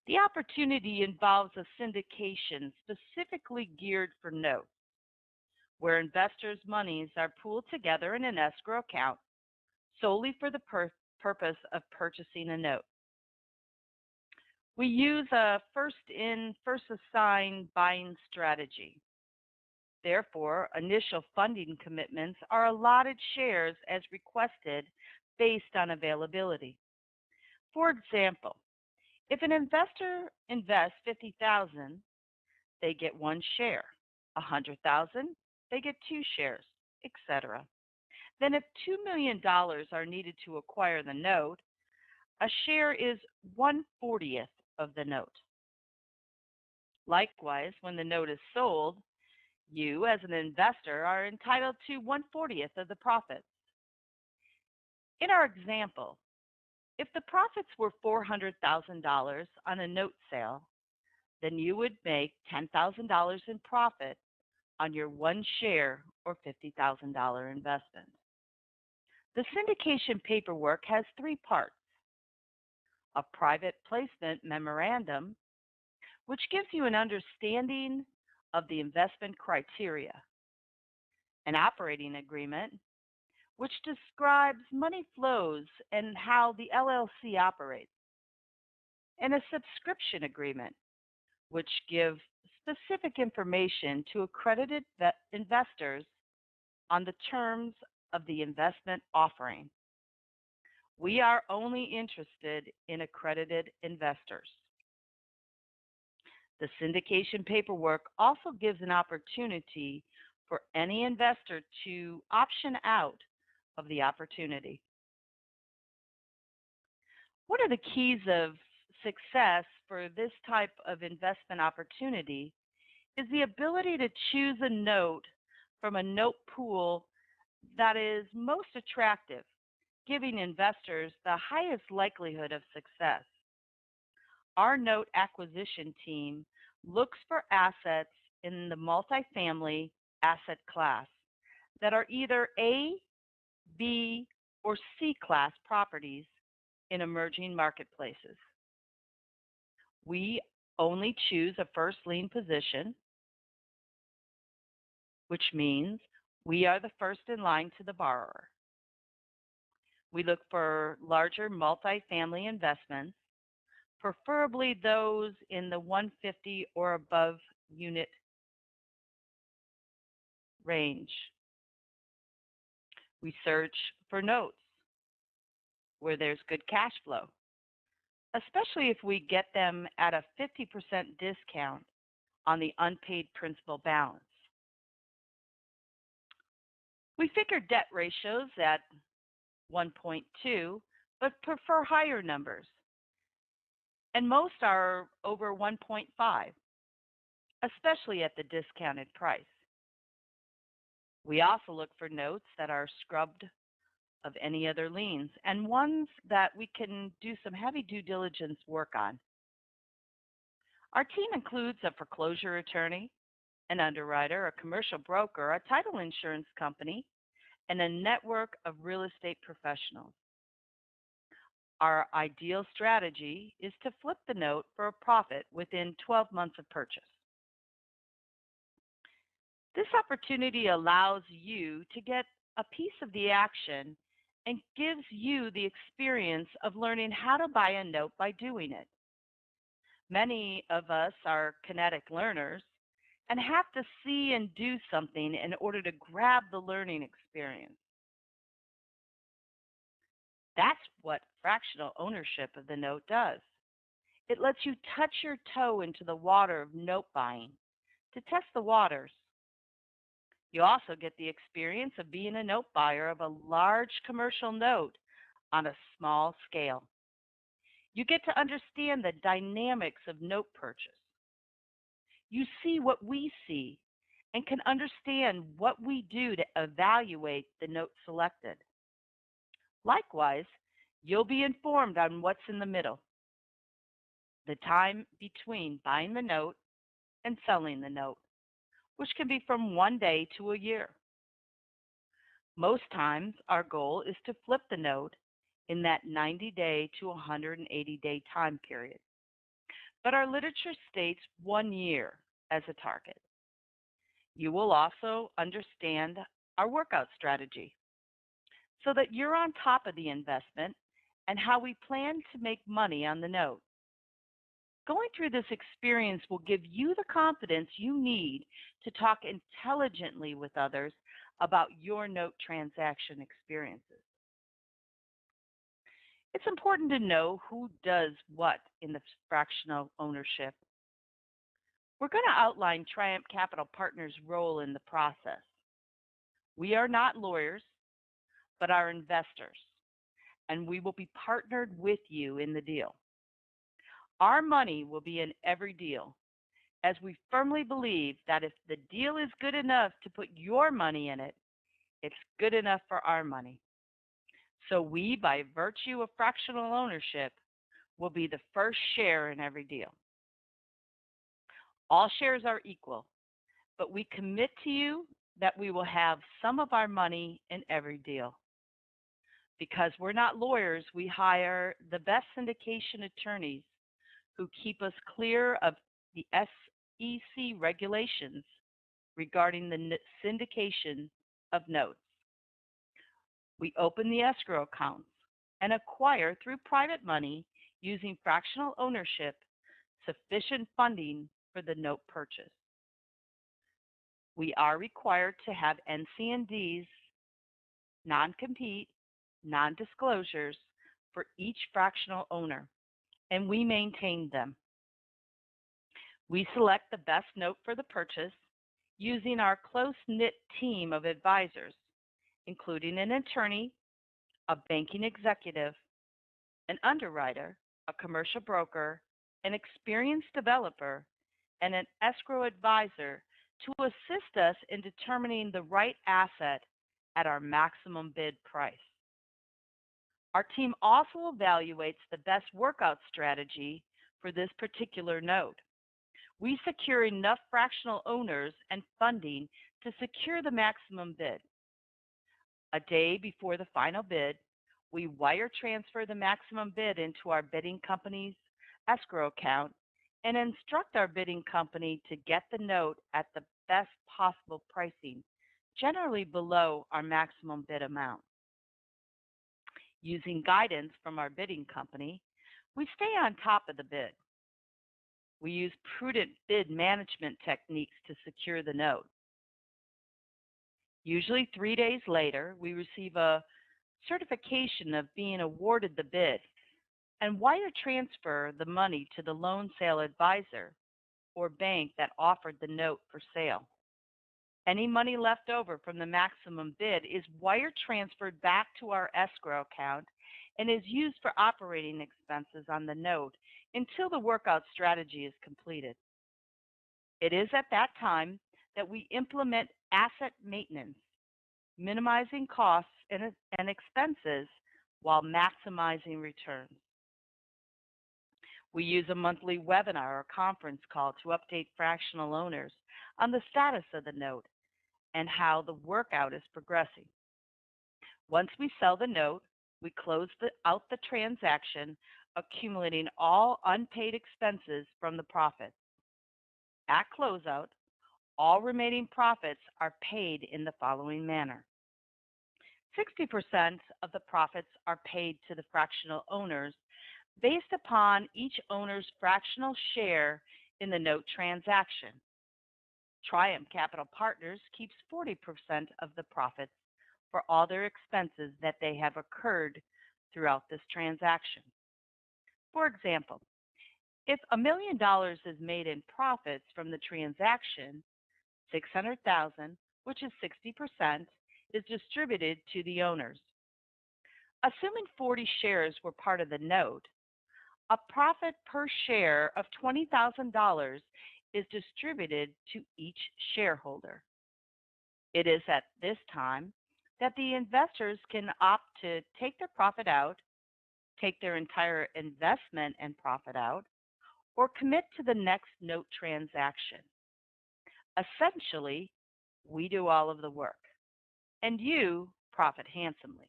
The opportunity involves a syndication specifically geared for notes, where investors' monies are pooled together in an escrow account solely for the purpose of purchasing a note. We use a first in, first assigned buying strategy. Therefore, initial funding commitments are allotted shares as requested based on availability. For example, if an investor invests 50,000, they get one share. 100,000, they get two shares, etc. Then if $2 million are needed to acquire the note, a share is 1/40th of the note. Likewise, when the note is sold, you as an investor are entitled to 1/40th of the profits. In our example, if the profits were $400,000 on a note sale, then you would make $10,000 in profit on your one share or $50,000 investment. The syndication paperwork has three parts: a private placement memorandum, which gives you an understanding of the investment criteria, an operating agreement, which describes money flows and how the LLC operates, and a subscription agreement, which gives specific information to accredited investors on the terms of the investment offering. We are only interested in accredited investors. The syndication paperwork also gives an opportunity for any investor to option out of the opportunity. One of the keys of success for this type of investment opportunity is the ability to choose a note from a note pool that is most attractive, giving investors the highest likelihood of success. Our note acquisition team looks for assets in the multifamily asset class that are either A, B, or C class properties in emerging marketplaces. We only choose a first lien position, which means we are the first in line to the borrower. We look for larger multifamily investments, preferably those in the 150 or above unit range. We search for notes where there's good cash flow, especially if we get them at a 50% discount on the unpaid principal balance. We figure debt ratios at 1.2, but prefer higher numbers, and most are over 1.5, especially at the discounted price. We also look for notes that are scrubbed of any other liens and ones that we can do some heavy due diligence work on. Our team includes a foreclosure attorney, an underwriter, a commercial broker, a title insurance company, and a network of real estate professionals. Our ideal strategy is to flip the note for a profit within 12 months of purchase. This opportunity allows you to get a piece of the action and gives you the experience of learning how to buy a note by doing it. Many of us are kinetic learners and have to see and do something in order to grab the learning experience. That's what fractional ownership of the note does. It lets you touch your toe into the water of note buying to test the waters. You also get the experience of being a note buyer of a large commercial note on a small scale. You get to understand the dynamics of note purchase. You see what we see and can understand what we do to evaluate the note selected. Likewise, you'll be informed on what's in the middle, the time between buying the note and selling the note, which can be from 1 day to a year. Most times, our goal is to flip the note in that 90-day to 180-day time period. but our literature states 1 year as a target. You will also understand our workout strategy so that you're on top of the investment and how we plan to make money on the note. Going through this experience will give you the confidence you need to talk intelligently with others about your note transaction experiences. It's important to know who does what in the fractional ownership. We're going to outline Triumph Capital Partners' role in the process. We are not lawyers, but are investors, and we will be partnered with you in the deal. Our money will be in every deal, as we firmly believe that if the deal is good enough to put your money in it, it's good enough for our money. So we, by virtue of fractional ownership, will be the first share in every deal. All shares are equal, but we commit to you that we will have some of our money in every deal. Because we're not lawyers, we hire the best syndication attorneys who keep us clear of the SEC regulations regarding the syndication of notes. We open the escrow accounts and acquire through private money using fractional ownership sufficient funding for the note purchase. We are required to have NC&Ds, non-compete, non-disclosures for each fractional owner, and we maintain them. We select the best note for the purchase using our close-knit team of advisors, including an attorney, a banking executive, an underwriter, a commercial broker, an experienced developer, and an escrow advisor to assist us in determining the right asset at our maximum bid price. Our team also evaluates the best workout strategy for this particular note. We secure enough fractional owners and funding to secure the maximum bid. A day before the final bid, we wire transfer the maximum bid into our bidding company's escrow account and instruct our bidding company to get the note at the best possible pricing, generally below our maximum bid amount. Using guidance from our bidding company, we stay on top of the bid. We use prudent bid management techniques to secure the note. Usually 3 days later, we receive a certification of being awarded the bid and wire transfer the money to the loan sale advisor or bank that offered the note for sale. Any money left over from the maximum bid is wire transferred back to our escrow account and is used for operating expenses on the note until the workout strategy is completed. It is at that time that we implement asset maintenance, minimizing costs and expenses while maximizing returns. We use a monthly webinar or conference call to update fractional owners on the status of the note and how the workout is progressing. Once we sell the note, we close out the transaction, accumulating all unpaid expenses from the profits. At closeout, all remaining profits are paid in the following manner. 60% of the profits are paid to the fractional owners based upon each owner's fractional share in the note transaction. Triumph Capital Partners keeps 40% of the profits for all their expenses that they have occurred throughout this transaction. For example, if $1 million is made in profits from the transaction, $600,000, which is 60%, is distributed to the owners. Assuming 40 shares were part of the note, a profit per share of $20,000 is distributed to each shareholder. It is at this time that the investors can opt to take their profit out, take their entire investment and profit out, or commit to the next note transaction. Essentially, we do all of the work, and you profit handsomely.